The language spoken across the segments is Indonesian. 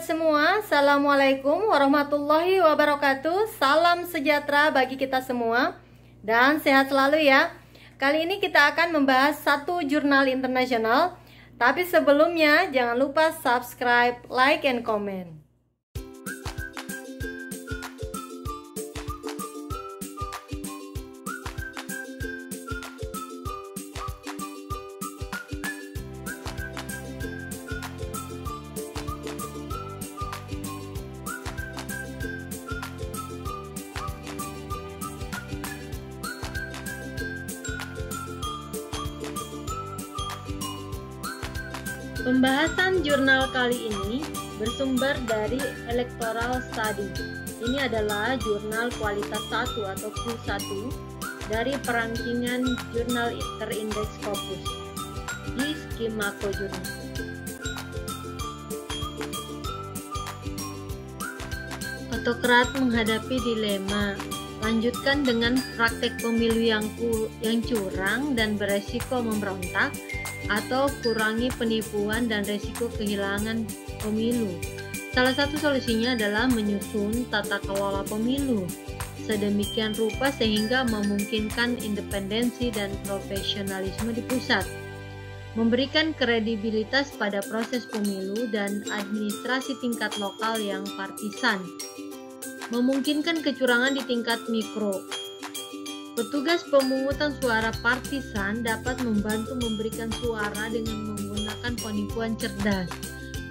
sahabat semua, Assalamualaikum warahmatullahi wabarakatuh. Salam sejahtera bagi kita semua dan sehat selalu ya. Kali ini kita akan membahas satu jurnal internasional. Tapi sebelumnya jangan lupa subscribe, like, and comment. Pembahasan jurnal kali ini bersumber dari Electoral Study. Ini adalah jurnal kualitas 1 atau Q1 dari perankingan jurnal terindeks Scopus di Schimacko Journal. Otokrat menghadapi dilema, lanjutkan dengan praktek pemilu yang curang dan beresiko memberontak, atau kurangi penipuan dan resiko kehilangan pemilu. Salah satu solusinya adalah menyusun tata kelola pemilu sedemikian rupa sehingga memungkinkan independensi dan profesionalisme di pusat, memberikan kredibilitas pada proses pemilu dan administrasi tingkat lokal yang partisan, memungkinkan kecurangan di tingkat mikro. Petugas pemungutan suara partisan dapat membantu memberikan suara dengan menggunakan penipuan cerdas,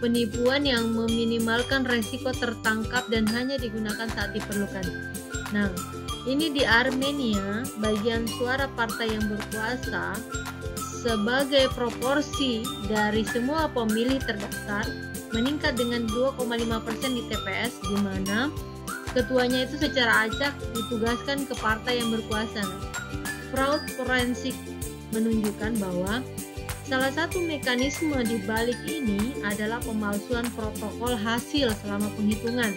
penipuan yang meminimalkan resiko tertangkap dan hanya digunakan saat diperlukan. Nah, ini di Armenia, bagian suara partai yang berkuasa sebagai proporsi dari semua pemilih terdaftar meningkat dengan 2,5% di TPS, di mana ketuanya itu secara acak ditugaskan ke partai yang berkuasa. Fraud forensik menunjukkan bahwa salah satu mekanisme di balik ini adalah pemalsuan protokol hasil selama penghitungan.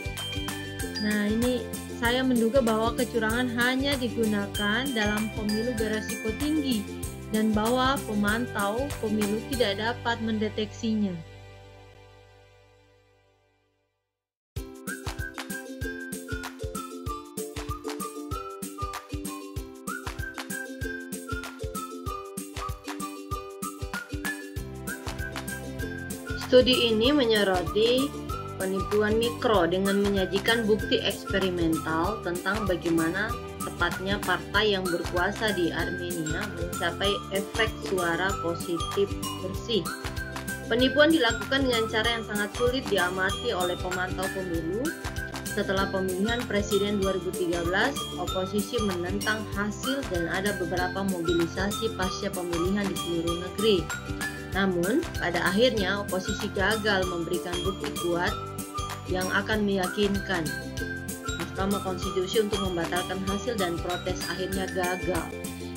Nah, ini saya menduga bahwa kecurangan hanya digunakan dalam pemilu beresiko tinggi dan bahwa pemantau pemilu tidak dapat mendeteksinya. Studi ini menyoroti penipuan mikro dengan menyajikan bukti eksperimental tentang bagaimana tepatnya partai yang berkuasa di Armenia mencapai efek suara positif bersih. Penipuan dilakukan dengan cara yang sangat sulit diamati oleh pemantau pemilu. Setelah pemilihan presiden 2013, oposisi menentang hasil dan ada beberapa mobilisasi pasca pemilihan di seluruh negeri. Namun, pada akhirnya oposisi gagal memberikan bukti kuat yang akan meyakinkan Mahkamah Konstitusi untuk membatalkan hasil dan protes akhirnya gagal.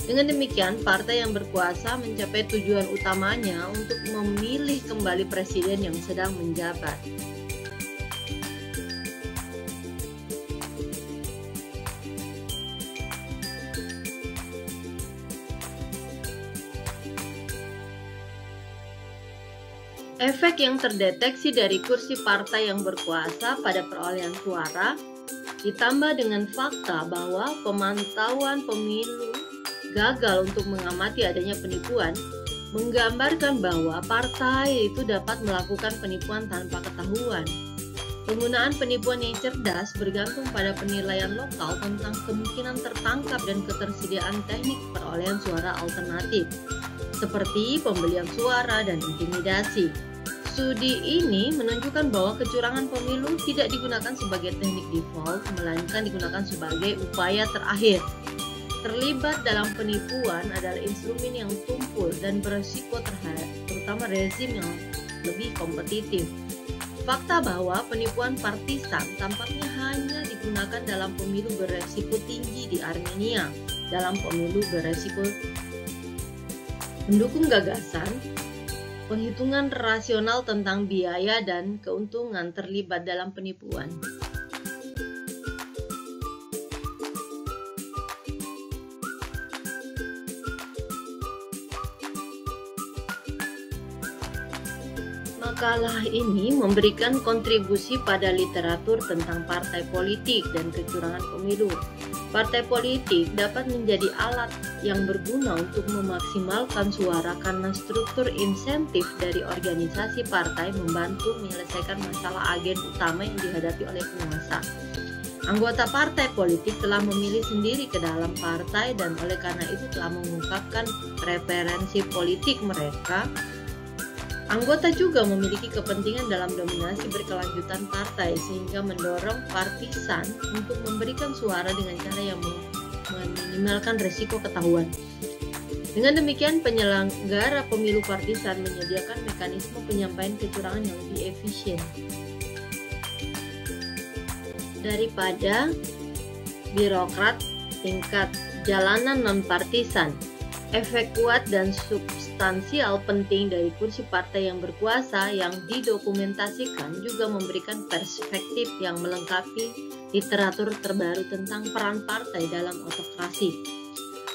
Dengan demikian, partai yang berkuasa mencapai tujuan utamanya untuk memilih kembali presiden yang sedang menjabat. Efek yang terdeteksi dari kursi partai yang berkuasa pada perolehan suara ditambah dengan fakta bahwa pemantauan pemilu gagal untuk mengamati adanya penipuan menggambarkan bahwa partai itu dapat melakukan penipuan tanpa ketahuan. Penggunaan penipuan yang cerdas bergantung pada penilaian lokal tentang kemungkinan tertangkap dan ketersediaan teknik perolehan suara alternatif, seperti pembelian suara dan intimidasi. Studi ini menunjukkan bahwa kecurangan pemilu tidak digunakan sebagai teknik default, melainkan digunakan sebagai upaya terakhir. Terlibat dalam penipuan adalah instrumen yang tumpul dan beresiko terutama rezim yang lebih kompetitif. Fakta bahwa penipuan partisan tampaknya hanya digunakan dalam pemilu beresiko tinggi di Armenia. Dalam pemilu beresiko mendukung gagasan penghitungan rasional tentang biaya dan keuntungan terlibat dalam penipuan. Makalah ini memberikan kontribusi pada literatur tentang partai politik dan kecurangan pemilu. Partai politik dapat menjadi alat yang berguna untuk memaksimalkan suara karena struktur insentif dari organisasi partai membantu menyelesaikan masalah agen utama yang dihadapi oleh penguasa. Anggota partai politik telah memilih sendiri ke dalam partai dan oleh karena itu telah mengungkapkan preferensi politik mereka. Anggota juga memiliki kepentingan dalam dominasi berkelanjutan partai sehingga mendorong partisan untuk memberikan suara dengan cara yang meminimalkan risiko ketahuan. Dengan demikian, penyelenggara pemilu partisan menyediakan mekanisme penyampaian kecurangan yang lebih efisien daripada birokrat tingkat jalanan non-partisan. Efek kuat dan substansial penting dari kursi partai yang berkuasa yang didokumentasikan juga memberikan perspektif yang melengkapi literatur terbaru tentang peran partai dalam otokrasi.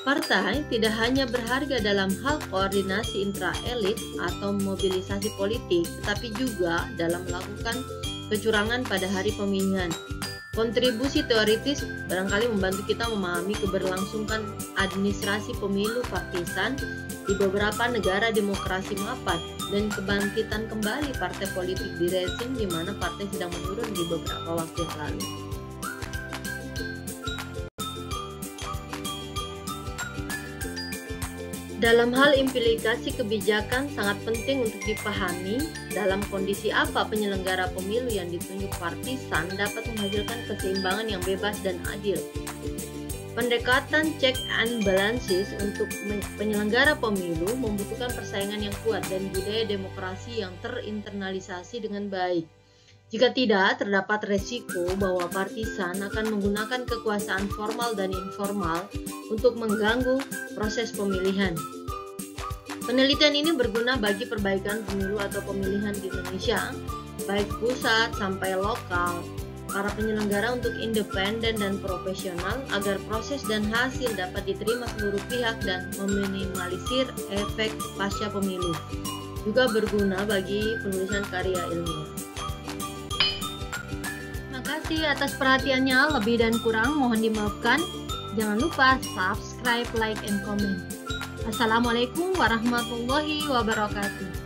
Partai tidak hanya berharga dalam hal koordinasi intra-elit atau mobilisasi politik, tetapi juga dalam melakukan kecurangan pada hari pemilihan. Kontribusi teoritis barangkali membantu kita memahami keberlangsungan administrasi pemilu partisan di beberapa negara demokrasi mapan dan kebangkitan kembali partai politik di rezim di mana partai sedang menurun di beberapa waktu yang lalu. Dalam hal implikasi kebijakan sangat penting untuk dipahami dalam kondisi apa penyelenggara pemilu yang ditunjuk partisan dapat menghasilkan keseimbangan yang bebas dan adil. Pendekatan check and balances untuk penyelenggara pemilu membutuhkan persaingan yang kuat dan budaya demokrasi yang terinternalisasi dengan baik. Jika tidak, terdapat resiko bahwa partisan akan menggunakan kekuasaan formal dan informal untuk mengganggu proses pemilihan. Penelitian ini berguna bagi perbaikan pemilu atau pemilihan di Indonesia, baik pusat sampai lokal. Para penyelenggara untuk independen dan profesional agar proses dan hasil dapat diterima seluruh pihak dan meminimalisir efek pasca pemilu. Juga berguna bagi penulisan karya ilmiah. Terima kasih atas perhatiannya, lebih dan kurang mohon dimaafkan. Jangan lupa subscribe, like, and comment. Assalamualaikum warahmatullahi wabarakatuh.